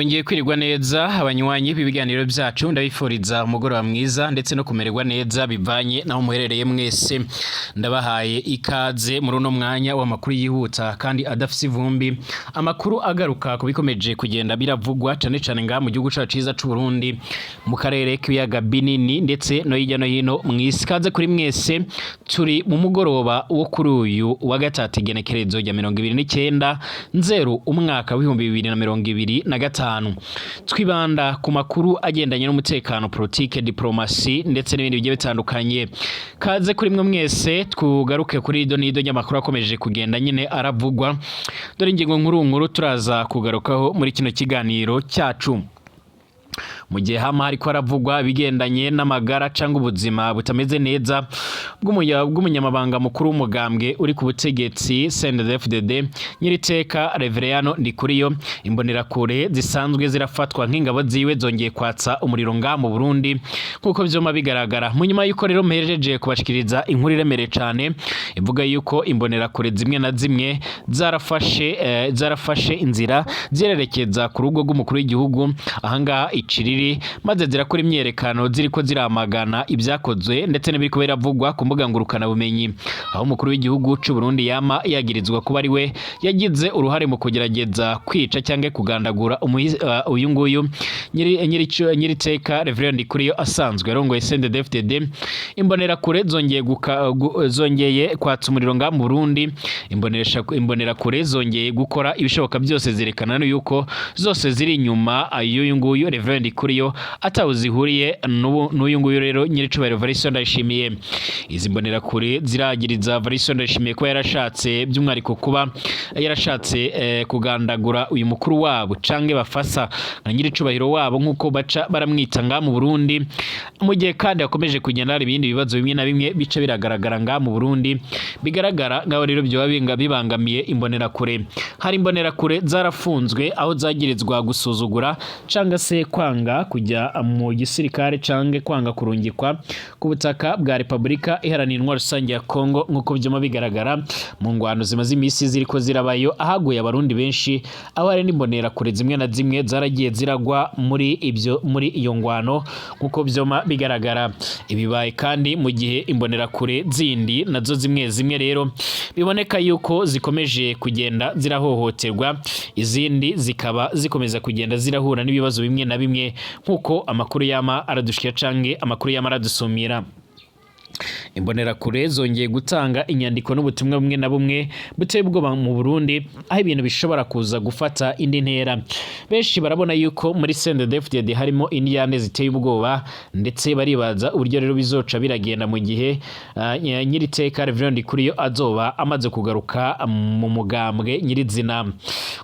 Mwongeye kwirirwa neza abanywanyi b'ibiganiro byacu ndabifuriza umugoroba mwiza ndetse no kumererwa neza bivanye naho muherereye mwese. Ndabahaye ikaze muri uno mwanya w'amakuru yihuta kandi adafise ivumbi, amakuru agaruka kubikomeje kugenda biravugwa cyane cyane ngaha mu gihugu cyacu ciza c'u Burundi, mu karere k'ibiyaga binini ndetse no hirya no hino mw'isi. Kaze kuri mwese, turi mu mugoroba wo kuri uyu wa gatatu igenekerezo rya 29 Nzero umwaka w'ibihumbi 2025. Twibanda ku makuru agendanye n'umutekano, politike, diplomasi ndetse n'ibindi bigiye bitandukanye. Kaze kuri mwe mwese, twugaruke kuri nido y'amakuru akomeje kugenda nyine aravugwa. Dore ingingo nkuru turaza kugarukaho muri kino kiganiro cyacu. Mu gihe hama hariko haravugwa bigendanye n'amagara cyangwa ubuzima butameze neza bw'umunyamabanga mukuru w'umugambwe uri ku butegetsi CNDD-FDD nyiriteka Reverendo Ndikuriyo, imbonerakure zisanzwe zirafatwa nk'ingabo ziwe zongeye kwatsa umuriro ngaha mu Burundi nkuko vyoma bigaragara. Mu nyuma yuko rero mpejeje kubashikiriza inkuru iremere cyane ivuga yuko imbonerakure zimwe na zimwe zarafashe inzira zirerekeza ku rugo rw'umukuru w'igihugu ahangaha Iciriri, maze zirakora imyerekano ziriko ziramagana ibyakozwe ndetse n'ibiriko biravugwa ku mbuga ngurukana bumenyi, aho umukuru w'igihugu c'u Burundi yama yagirizwa kuba ari we yagize uruhare mu kugerageza kwica cyangwa kugandagura uyu nguyu nyiriteka Reverend Ndikuriyo asanzwe arongoye CNDD-FDD. Imbonerakure zongeye kwatsa umuriro ngaha mu Burundi. Imbonerakure zongeye gukora ibishoboka byose zerekana yuko zose ziri inyuma y'uyu nguyu Reverend Ndikuriyo atawuzihuriye n'uyu nguyu rero nyiricubahiro P Ndayishimiye. Izi mbonerakure ziragiriza P Ndayishimiye ko yarashatse by'umwariko kuba yarashatse kugandagura uyu mukuru wabo canke bafasa na nyiricubahiro wabo nkuko baca baramwita ngaha mu Burundi, mu gihe kandi yakomeje kugenda hari ibindi bibazo bimwe na bimwe bice biragaragara ngaha mu Burundi bigaragara ngaho rero byo bibangamiye imbonerakure. Hari imbonerakure zarafunzwe aho zagirizwa gusuzugura canga se kwanga kujya mu gisirikare canke kwanga kurungikwa ku butaka bwa Repubulika Iharanira Intwaro Rusange ya Kongo nkuko byoma bigaragara mu ngwano zimaze imisi ziriko zirabayo ahaguye abarundi benshi, aho hari n'imbonerakure zimwe na zimwe zaragiye ziragwa muri iyo ngwano nkuko byoma bigaragara. Ibibaye kandi mu gihe imbonerakure zindi nazo zimwe rero biboneka yuko zikomeje kugenda zirahohoterwa, izindi zikaba zikomeza kugenda zirahura n'ibibazo bimwe na bimwe nkuko amakuru yama aradushikira canke amakuru yama aradusumira. Imbonerakure zongeye gutanga inyandiko n'ubutumwa bumwe na bumwe buteye ubwoba mu Burundi, aho ibintu bishobora kuza gufata indi ntera. Benshi barabona yuko muri CNDD-FDD harimo indiyane ziteye ubwoba ndetse baribaza uburyo rero bizoca biragenda mu gihe nyiriteka Reverend Ndikuriyo azoba amaze kugaruka mu mugambwe nyirizina.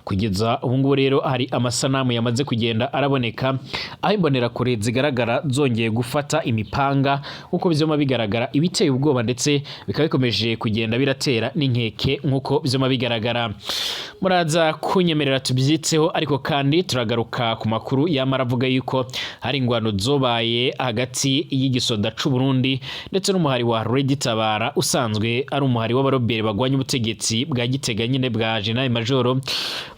Kugeza ubu ngubu rero hari amasanamu yamaze kugenda araboneka aho imbonerakure zigaragara zongeye gufata imipanga nkuko bizoma bigaragara, ibiteye ubwoba ndetse bikaba bikomeje kugenda biratera n'inkeke nkuko bizoma bigaragara. Muraza kunyemerera tubyitseho, ariko kandi turagaruka ku makuru yamara avuga yuko hari ingwano zobaye hagati y'igisoda c'u Burundi ndetse n'umuhari wa Ruteje usanzwe ari umuhari w'abarobere bagwanya ubutegetsi bwa Gitega nyine bwa General Major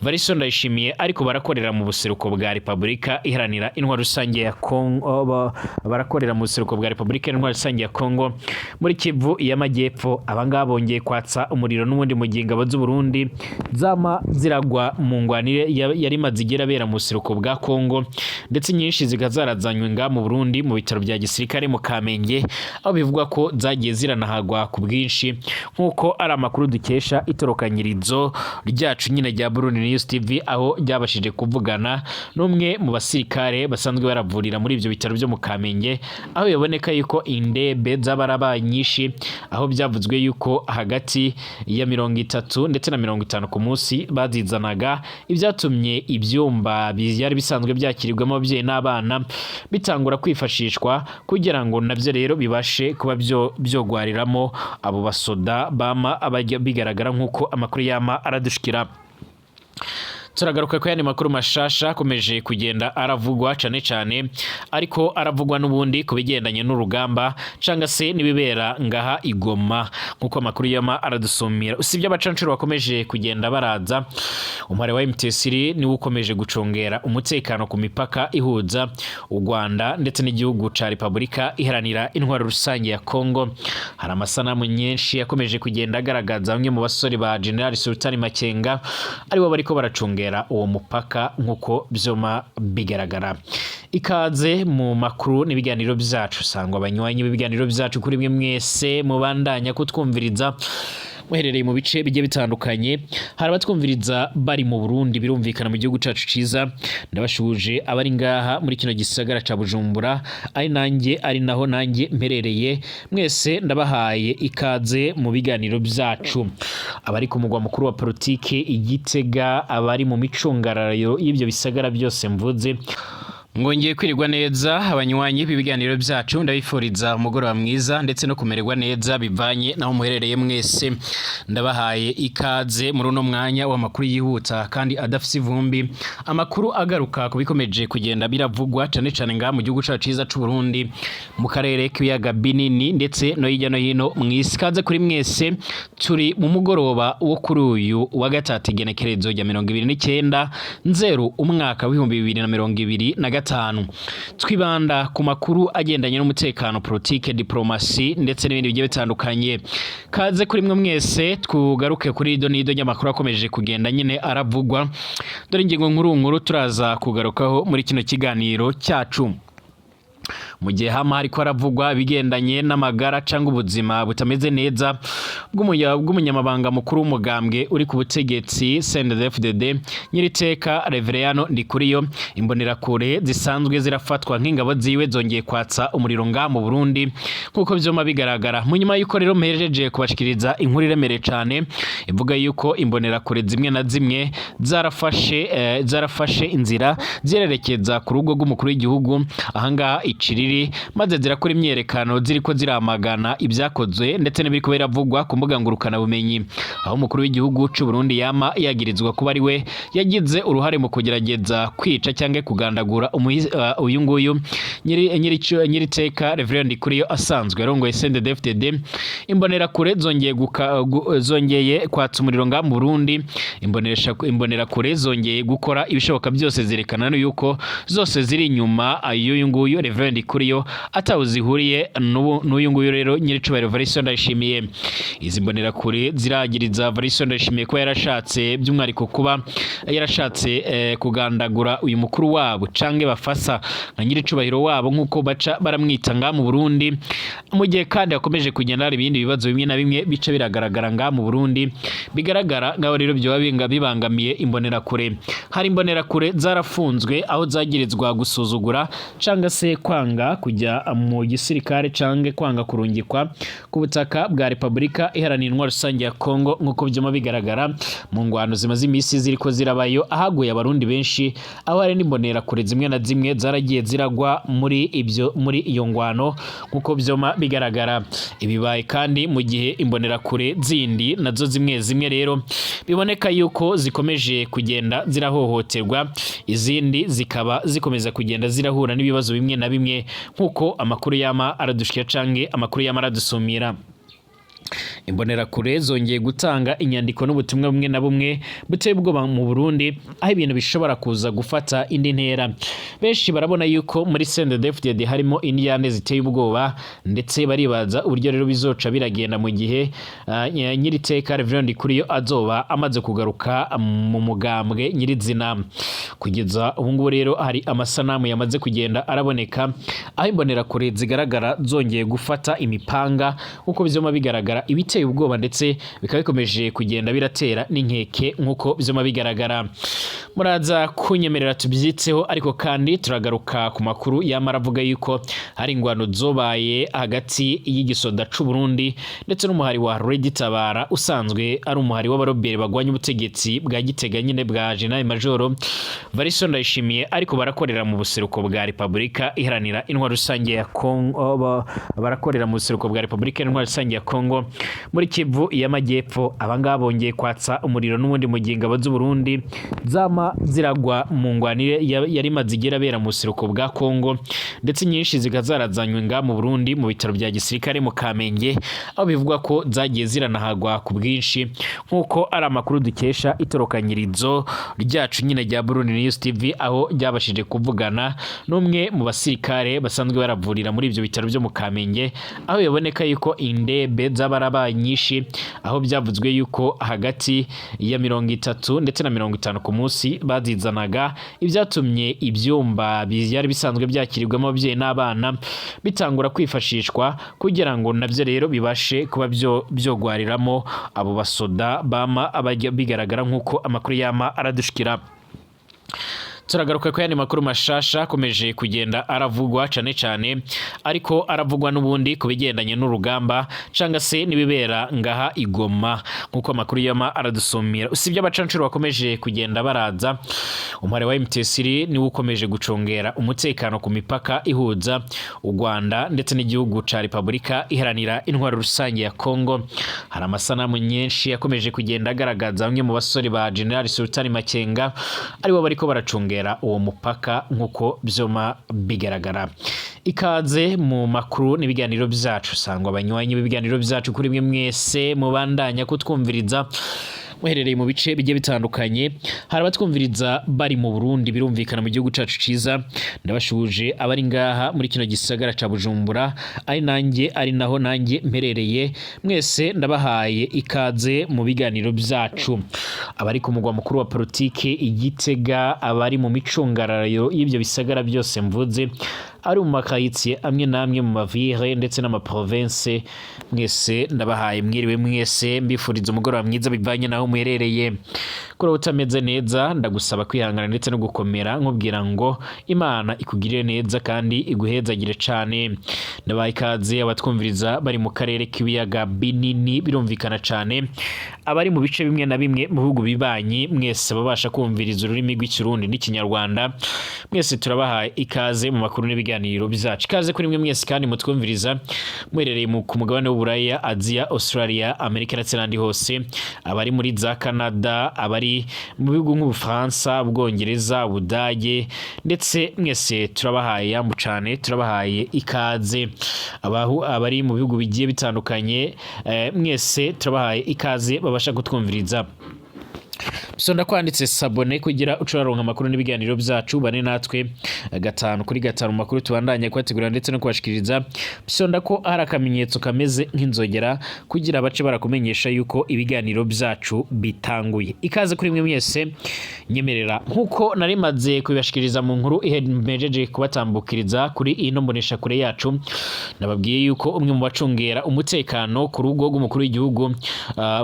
P Ndayishimiye, ariko barakorera mu buseruko bwa Repubulika Iharanira Intwaro Rusange ya Kongo, barakorera mu buseruko bwa Repubulika Iharanira Intwaro Rusange ya Kongo muri Kivu y'Amajyepfo. Abangaba bongeye kwatsa umuriro n'ubundi mu ngabo z'u Burundi zama ziragwa mu ngwanire yari mazigera bera mu buseruko bwa Kongo, ndetse nyinshi zikazarazanywe ngaha mu Burundi mu bitaro bya gisirikare mu Kamenge, aho bivugwa ko zagiye ziranahagwa ku bwinshi nkuko ari amakuru dukesha itorokanyirizo ryacu nyine rya Burundi News TV, aho ryabashije kuvugana n'umwe mu basirikare basanzwe baravurira muri ibyo bitaro byo mu Kamenge, aho yaboneka yuko indebe z'abarabaye nyinshi, aho byavuzwe yuko hagati ya 30 ndetse na 50 ku munsi bazizanaga, ibyatumye ibyumba byari bisanzwe byakirirwamo ababyeyi n'abana bitangura kwifashishwa kugira ngo nabyo rero bibashe kuba byogwariramo abo basoda bama bigaragara nkuko amakuru yama aradushikira. turagaruka ko yandi makuru mashasha akomeje kugenda aravugwa cane cane ariko aravugwa n'ubundi ku bigendanye n'urugamba canga se nibibera ngaha Igoma nkuko amakuru yama aradusomera. Usibye abacancuro bakomeje kugenda baraza, umare wa MT3 ni ukomeje gucongera umutekano ku mipaka ihuza u Rwanda ndetse n'igihugu ca Republika iharanira intwaro rusange ya Kongo. Hari amasanamu nyinshi yakomeje kugenda agaragaza bamwe mu basore ba General Sultan Makenga aribo bariko baracungera uwo mupaka nkuko vyoma bigaragara. Ikaze mu makuru n'ibiganiro byacu, sangwa abanywanyi b'ibiganiro byacu kuri mwe mwese mubandanya kutwumviriza muherereye mu bice bigiye bitandukanye. Hari abatwumviriza bari mu Burundi, birumvikana mu gihugu cacu ciza. Ndabashuje abari ngaha muri kino gisagara ca Bujumbura, ari naho nanjye mperereye. Mwese ndabahaye ikaze mu biganiro byacu. Abari ku mugwa mukuru wa politike Igitega, abari mu micungararo y'ibyo bisagara byose mvuze, ngongeye kwirirwa neza. Abanywanyi b'ibiganiro byacu ndabifuriza umugoroba mwiza ndetse no kumererwa neza bivanye naho muherereye mwese. Ndabahaye ikaze muri uno mwanya w'amakuru yihuta kandi adafise ivumbi, amakuru agaruka kubikomeje kugenda biravugwa cane cane ngaha mu gihugu cacu ciza c'u Burundi, mu karere k'ibiyaga binini ndetse no hirya no hino mw'isi. Kaze kuri mwese, turi mu mugoroba wo kuri uyu wa gatatu igenekerezo rya 29 Nzero umwaka w'ibihumbi 2025. Twibanda ku makuru agendanye n'umutekano, politike, diplomasi ndetse n'ibindi bigiye bitandukanye. Kaze kuri mwe mwese, twugaruke kuri nido y'amakuru akomeje kugenda nyine aravugwa. Dore ingingo nkuru turaza kugarukaho muri kino kiganiro cyacu. Mu gihe hama hariko haravugwa bigendanye n'amagara canga ubuzima butameze neza bw'umunyamabanga mukuru w'umugambwe uri ku butegetsi CNDD-FDD nyiriteka Reverendo Ndikuriyo, imbonerakure zisanzwe zirafatwa nk'ingabo ziwe zongeye kwatsa umuriro ngaha mu Burundi nkuko vyoma bigaragara. Mu nyuma yuko rero mpereje kubashikiriza inkuru iremere cane ivuga yuko imbonerakure zimwe na zimwe zarafashe inzira zirerekeza ku rugo rw'umukuru w'igihugu ahangaha Iciriri, maze zirakora imyerekano ziriko ziramagana ibyakozwe ndetse n'ibiriko biravugwa ku mbuga ngurukana bumenyi, aho umukuru w'igihugu c'u Burundi yama yagirizwa kuba ari we yagize uruhare mu kugerageza kwica cyangwa kugandagura uyu nguyu nyiriteka Reverend Ndikuriyo asanzwe arongoye CNDD-FDD. Imbonerakure zongeye kwatsa umuriro ngaha mu Burundi. Imbonerakure zongeye gukora ibishoboka byose zerekana yuko zose ziri inyuma y'uyu nguyu Reverend Ndikuriyo atawuzihuriye n'uyu nguyu rero nyiricubahiro P Ndayishimiye. Izi mbonerakure ziragiriza P Ndayishimiye ko yarashatse by'umwariko kuba yarashatse kugandagura uyu mukuru wabo canke bafasa nka nyiricubahiro wabo nkuko baca baramwita ngaha mu Burundi. Mu gihe kandi hakomeje kugenda hari ibindi bibazo bimwe na bimwe bice biragaragara ngaha mu Burundi bigaragara ngaho rero byo bibangamiye imbonerakure. Hari imbonerakure zarafunzwe aho zagirizwa gusuzugura canga se kwanga kujya mu gisirikare canke kwanga kurungikwa ku butaka bwa Republika iharanira intwaro rusange ya Kongo nkuko byoma bigaragara mu ngwano zimaze imisi ziriko zirabayo ahaguye abarundi benshi, aho hari n'imbonerakure zimwe na zimwe zaragiye ziragwa muri iyo ngwano nkuko byoma bigaragara. Ibibaye kandi mu gihe imbonerakure zindi nazo zimwe rero biboneka yuko zikomeje kugenda zirahohoterwa, izindi zikaba zikomeza kugenda zirahura n'ibibazo bimwe na bimwe nkuko amakuru yama aradushikira canke amakuru yama aradusumira. Imbonerakure zongeye gutanga inyandiko n'ubutumwa bumwe na bumwe buteye ubwoba mu Burundi, aho ibintu bishobora kuza gufata indi ntera. Benshi barabona yuko muri CNDD-FDD harimo indiyane ziteye ubwoba ndetse baribaza uburyo rero bizoca biragenda mu gihe nyiriteka Reverend Ndikuriyo azoba amaze kugaruka mu mugambwe nyirizina. Kugeza ubu ngubu rero hari amasanamu yamaze kugenda araboneka aho imbonerakure zigaragara zongeye gufata imipanga nkuko bizoma bigaragara ibiteye ubwoba ndetse bikaba bikomeje kugenda biratera n'inkeke nkuko bizoma bigaragara. Muraza kunyemerera tubyitseho, ariko kandi turagaruka ku makuru yamaravuga yuko hari ingwano zobaye hagati y'igisoda c'u Burundi ndetse n'umuhari wa Ruteje usanzwe ari umuhari w'abarobere bagwanya ubutegetsi bwa Gitega nyine bwa General Major P Ndayishimiye, ariko barakorera mu buseruko bwa Republika iharanira intwaro rusange ya Kongo, barakorera mu buseruko bwa Republika intwaro rusange ya Kongo muri Kivu y'Amajyepfo abangaba bongeye kwatsa umuriro n'ubundi mu gihe ingabo z'u Burundi zama ziragwa mu ngwanire yari maze igera mu buseruko bwa Kongo ndetse nyinshi zikazarazanywe nga mu Burundi mu bitaro bya gisirikare mu Kamenge aho bivugwa ko zagiye ziranahagwa ku bwinshi nkuko ari amakuru dukesha itorokanyirizo ryacu nyine rya Burundi News TV aho ryabashije kuvugana n'umwe mu basirikare basanzwe baravurira muri ibyo bitaro byo mu Kamenge aho yaboneka yuko indebe z'abarabaye nyinshi aho byavuzwe yuko hagati ya 30 ndetse na 50 ku munsi bazizanaga ibyatumye ibyumba byari bisanzwe byakirirwamo ababyeyi n'abana bitangura kwifashishwa kugira ngo navyo rero bibashe kuba byogwariramo abo basoda bama bigaragara nkuko amakuru yama aradushikira. Turagaruka ko yani makuru mashasha komeje kugenda aravugwa cyane ariko aravugwa n'ubundi kubigendanye n'urugamba canga se nibibera ngaha Igoma nkuko amakuru yama aradusumira usibye abacancuro bakomeje kugenda baraza umare wa MT3 ni ukomeje gucongera umutekano ku mipaka ihuza u Rwanda ndetse n'igihugu ca Republika iharanira intwaro rusange ya Kongo. Hari amasanamu nyinshi yakomeje kugenda agaragaza bamwe mu basore ba General Sultan Makenga aribo bariko baracungera uwo mupaka nkuko byoma bigaragara. Ikaze mu makuru n'ibiganiro byacu sangwa abanywanyi b'ibiganiro byacu kuri mwe mwese mubandanya kutwumviriza muherereye mu bice bigiye bitandukanye. Hari abatwumviriza bari mu Burundi birumvikana mu gihugu cacu ciza ndabashuje abari ngaha muri kino gisagara ca Bujumbura ari naho nanjye mperereye mwese ndabahaye ikaze mu biganiro byacu. Abari ku mugwa mukuru wa politike Igitega abari mu micungararo y'ibyo bisagara byose mvuze ari mu makayitsi amwe namwe mu mavire ndetse n'amaprovince mwese ndabahaye mwiriwe mwese mbifuriza umugoroba mwiza bivanye naho muherereye. Kuri utameze neza ndagusaba kwihangana ndetse no gukomera nkubwira ngo Imana ikugirire neza kandi iguhezagire cyane. Ndabaye ikaze abatwumviriza bari mu karere k'ibiyaga binini birumvikana cyane abari mu bice bimwe na bimwe mu bihugu bibanyi mwese babasha kumviriza ururimi rw'ikirundi n'ikinyarwanda mwese turabahaye ikaze mu makuru n'ibiganiro bizacu. Ikaze kuri mwe mwese kandi mutwumviriza muherereye ku mugabane w'Uburaya, Aziya, Australia, Amerika ndetse n'andi hose abari muri za Canada abari mu bihugu nk'Ubufaransa, Ubwongereza, Ubudage ndetse mwese turabahaye yambu cyane turabahaye ikaze. Abari mu bihugu bigiye bitandukanye mwese turabahaye ikaze babasha kutwumviriza. Sonda kwanditse sabone kugira ucuraronka amakuru n'ibiganiro byacu bane natwe gatanu kuri gatanu makuru tubandanye kwategura ndetse no kubashikiriza. Sonda ko hari akamenyetso kameze nk'inzogera kugira abace barakumenyesha yuko ibiganiro byacu bitanguye. Ikaze kuri mwe mwese nyemerera nkuko narimaze kubashikiriza mu nkuru ihemejeje kubatambukiriza kuri ino mbonerakure yacu nababwiye yuko umwe mu bacungera umutekano ku rugo rw'umukuru w'igihugu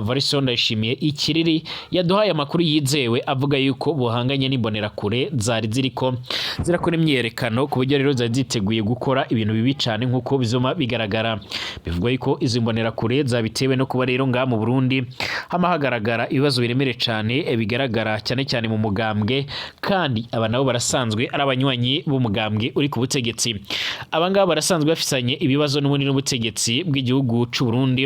P Ndayishimiye ikiriri yaduhaye amakuru yizewe avuga yuko buhanganye n'imbonerakure zari ziriko zirakora imyerekano ku buryo rero zari ziteguye gukora ibintu bibi cyane nkuko bizoma bigaragara. Bivugwa yuko izi mbonerakure zabitewe no kuba rero nga mu Burundi hamahagaragara ibibazo biremere cyane bigaragara cyane mu mugambwe kandi aba nabo barasanzwe ari abanywanyi b'umugambwe uri ku butegetsi. Abangaba barasanzwe bafisanye ibibazo n'ubundi n'ubutegetsi bw'igihugu cy'u Burundi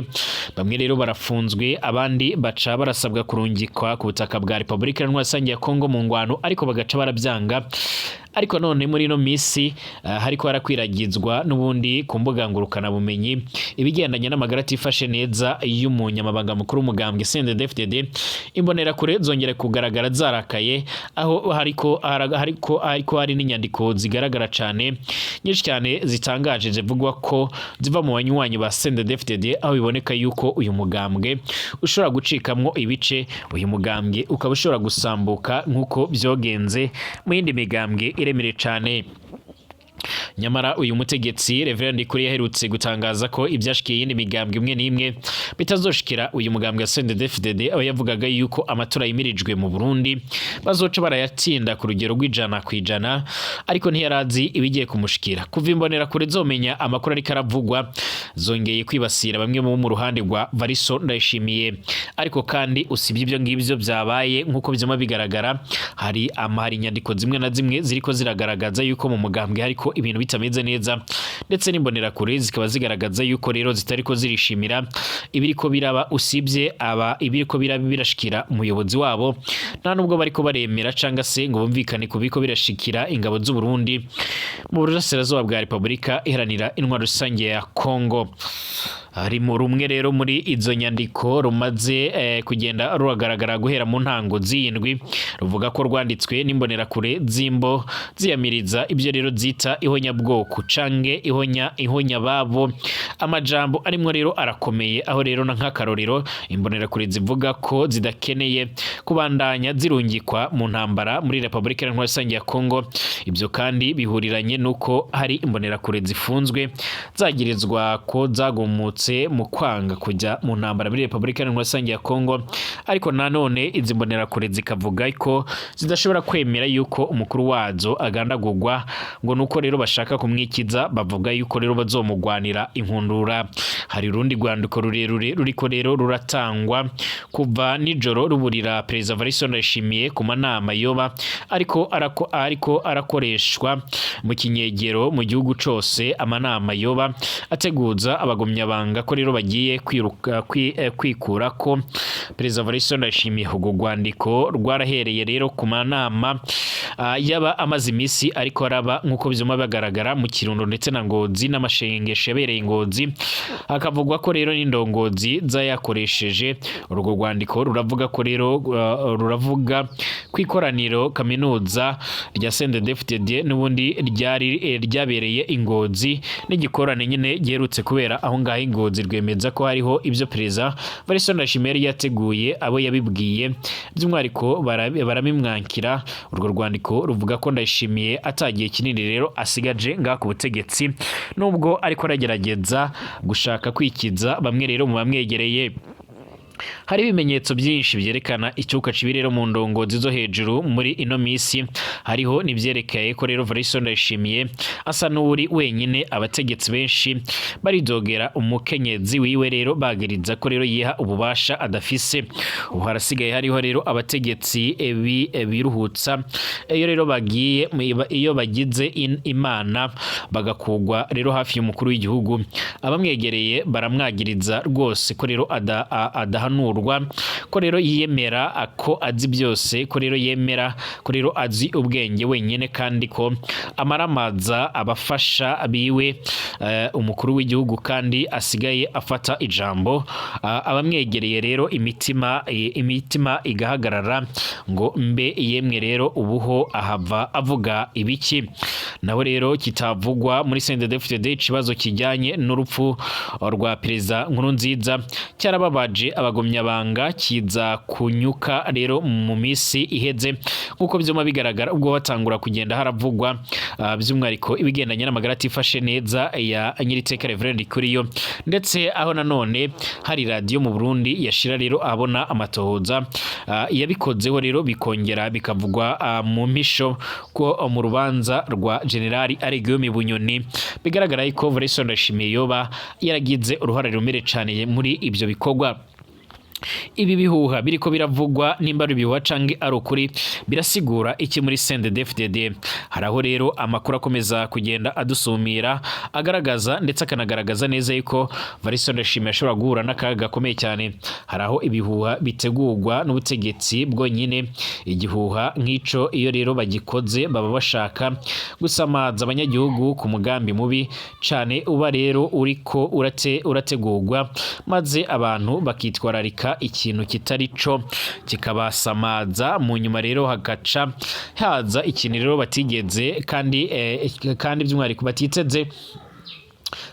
bamwe rero barafunzwe abandi baca barasabwa kurungikwa ku butaka bwa Republika Iharanira ya Kongo mu ngwano ariko bagaca barabyanga. Ariko none muri no misi hariko harakwiragizwa n'ubundi ku mbuga ngurukana bumenyi ibigendanye n'amagara atifashe neza y'umunyamabanga mukuru w'umugambwe CNDD-FDD imbonerakure zongera kugaragara zarakaye aho hariko hari n'inyandiko zigaragara cyane nyinshi cyane zitangaje zivugwa ko ziva mu banywanyi ba CNDD-FDD aho biboneka yuko uyu mugambwe ushobora gucikamwo ibice uyu mugambwe ukaba ushobora gusambuka nkuko byogenze mu yindi migambwe iremere cyane. Nyamara uyu mutegetsi Reverend Ndikuriyo yaherutse gutangaza ko ibyashikiye yindi migambwe imwe n'imwe bitazoshikira uyu mugambwe wa CNDD-FDD aho yavugaga yuko amatora yimirijwe mu Burundi bazoca barayatsinda ku rugero rw'ijana ku ijana ariko ntiyarazi ibigiye kumushikira. Kuva imbonerakure zomenya amakuru ariko aravugwa zongeye kwibasira bamwe mu ruhande rwa P Ndayishimiye ariko kandi usibye ibyo ngibyo byabaye nkuko bizoma bigaragara hari inyandiko zimwe na zimwe ziriko ziragaragaza yuko mu mugambwe hariko ibintu bitameze neza ndetse n'imbonerakure zikaba zigaragaza yuko rero zitariko zirishimira ibiriko biraba, usibye ibiriko birashikira umuyobozi wabo nta nubwo bariko baremera canga se ngo bumvikane ku biriko birashikira ingabo z'u Burundi mu burasirazuba bwa Repubulika Iharanira Intwaro Rusange ya Kongo. Hari mu rumwe rero muri izo nyandiko rumaze kugenda ruragaragara guhera mu ntango z'indwi, ruvuga ko rwanditswe n'imbonerakure zimbo ziyamiriza ibyo rero zita ihonyabwoko cange ihonya babo. Amajambo arimwo rero arakomeye, aho rero na nk'akarorero imbonerakure zivuga ko zidakeneye kubandanya zirungikwa mu ntambara muri Repubulika Iharanira Rusange ya Kongo. Ibyo kandi bihuriranye nuko hari imbonerakure zifunzwe zagirizwa ko zagumutse mu kwanga kujya mu ntambara muri Repubulika Iharanira Rusange ya Kongo, ariko nanone izi mbonerakure zikavuga ko zidashobora kwemera yuko umukuru wazo agandagurwa, ngo nuko rero bashaka kumwikiza, bavuga yuko rero bazomugwanira inkundura. Hari urundi rwandiko rurerure ruriko rero ruratangwa kuva nijoro ruburira Perezida P Ndayishimiye ku manama yoba ariko arakoreshwa mu kinyegero mu gihugu cose, amanama yoba ateguza abagumyabanga ko rero bagiye kwikura ko Perezida P Ndayishimiye. Ubwo rwandiko rwarahereye rero ku manama yaba amaze imisi ariko araba nk'uko bizuma bagaragara mu Kirundo ndetse na Ngozi n'amashengesho yabereye Ngozi. Hakavugwa ko rero n'indongozi zayakoresheje. Urwo rwandiko ruravuga ko rero ruravuga kwikoraniro kaminuza rya CNDD-FDD n'ubundi ryabereye Ingozi n'igikorane nyine giherutse kubera aho ngaho Ingozi, rwemeza ko hariho ibyo Perezida P Ndayishimiye yateguye abo yabibwiye by'umwariko baramimwankira. Urwo rwandiko ruvuga ko Ndayishimiye atagiye kinini rero asigaje ngaha ku butegetsi, nubwo ariko aragerageza gushaka kwikiza bamwe rero mu bamwegereye. Hari ibimenyetso byinshi byerekana icyuka cibi rero mu ndongozi zo hejuru muri ino misi. Hariho nivyerekeye ko rero P Ndayishimiye asa n'uri wenyine, abategetsi benshi baridogera umukenyezi wiwe rero bagiriza ko rero yiha ububasha adafise. Ubu harasigaye hariho rero abategetsi biruhutsa iyo bagize imana bagakugwa rero hafi y'umukuru w'igihugu. Abamwegereye baramwagiriza rwose ko rero adahanurwa, ko rero yemera ko azi byose, ko rero yemera ko rero azi ubwenge wenyine, kandi ko amaramaza abafasha biwe umukuru w'igihugu kandi asigaye afata ijambo. Abamwegereye rero imitima igahagarara ngo mbe yemwe rero ubuho ahava avuga ibiki. Naho rero kitavugwa muri CNDD-FDD ikibazo kijyanye n'urupfu rwa Perezida Nkurunziza cyarababaje abagumyabanga, kiza kunyuka rero mu misi iheze nk'uko byuma bigaragara ubwo batangura kugenda haravugwa by'umwariko ibigendanye n'amagara atifashe neza ya nyiriteka Reverend Ndikuriyo, ndetse aho nanone hari radio mu Burundi yashira rero abona amatohoza yabikozeho rero bikongera bikavugwa mu mpisho ko mu rubanza rwa Generali Aregome Bunyoni bigaragara ko P Ndayishimiye yoba yaragize uruhare rumere cyane muri ibyo bikorwa. Ibi bihuha biriko biravugwa nimba ari bihuha canke ari ukuri birasigura iki muri CNDD-FDD? Haraho rero amakuru akomeza kugenda adusumira agaragaza ndetse akanagaragaza neza yuko P Ndayishimiye ashobora guhura n'akaga gakomeye cyane. Haraho ibihuha bitegurwa n'ubutegetsi bwonyine. Igihuha nk'ico iyo rero bagikoze baba bashaka gusamaza abanyagihugu ku mugambi mubi cyane uba rero uriko urategurwa, maze abantu bakitwararika ikintu kitari co kikabasamaza, mu nyuma rero hagaca haza ikintu rero batigeze kandi by'umwariko batiteze,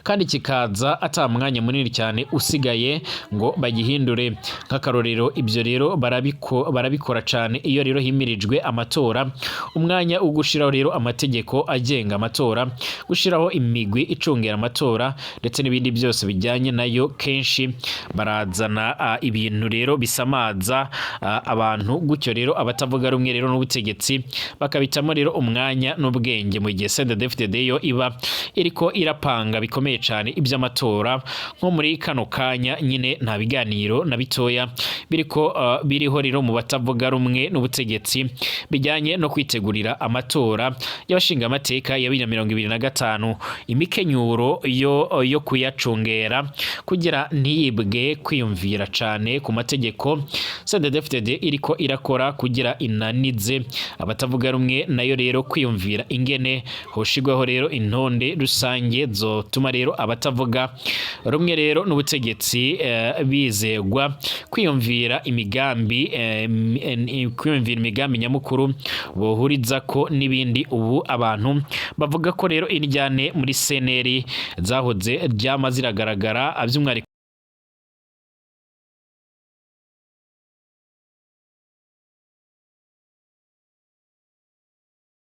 kandi kikaza ata mwanya munini cyane usigaye ngo bagihindure. Nk'akarorero ibyo rero barabikora cyane iyo rero himirijwe amatora, umwanya ugushiraho rero amategeko agenga amatora, gushiraho imigwi icungera amatora ndetse n'ibindi byose bijyanye nayo. Kenshi barazana ibintu rero bisamaza abantu, gutyo rero abatavuga rumwe rero n'ubutegetsi bakabitamo rero umwanya n'ubwenge, mu gihe CNDD-FDD yo iba iriko irapanga bikomeye cyane iby'amatora nko muri kano kanya nyine nta biganiro na bitoya biriho rero mu batavuga rumwe n'ubutegetsi bijyanye no kwitegurira amatora y'abashinga amateka ya 2025 imikenyuro yo kuyacungera kugira ntiyibwe kwiyumvira cyane ku mategeko CNDD-FDD iriko irakora kugira inanize abatavuga rumwe nayo rero kwiyumvira ingene hoshigwaho rero intonde rusange zotuma rero abatavuga rumwe rero n'ubutegetsi bizegwa kwiyumvira imigambi nyamukuru bohuriza ko n'ibindi. Ubu abantu bavuga ko rero injyane muri seneri zahoze ryama ziragaragara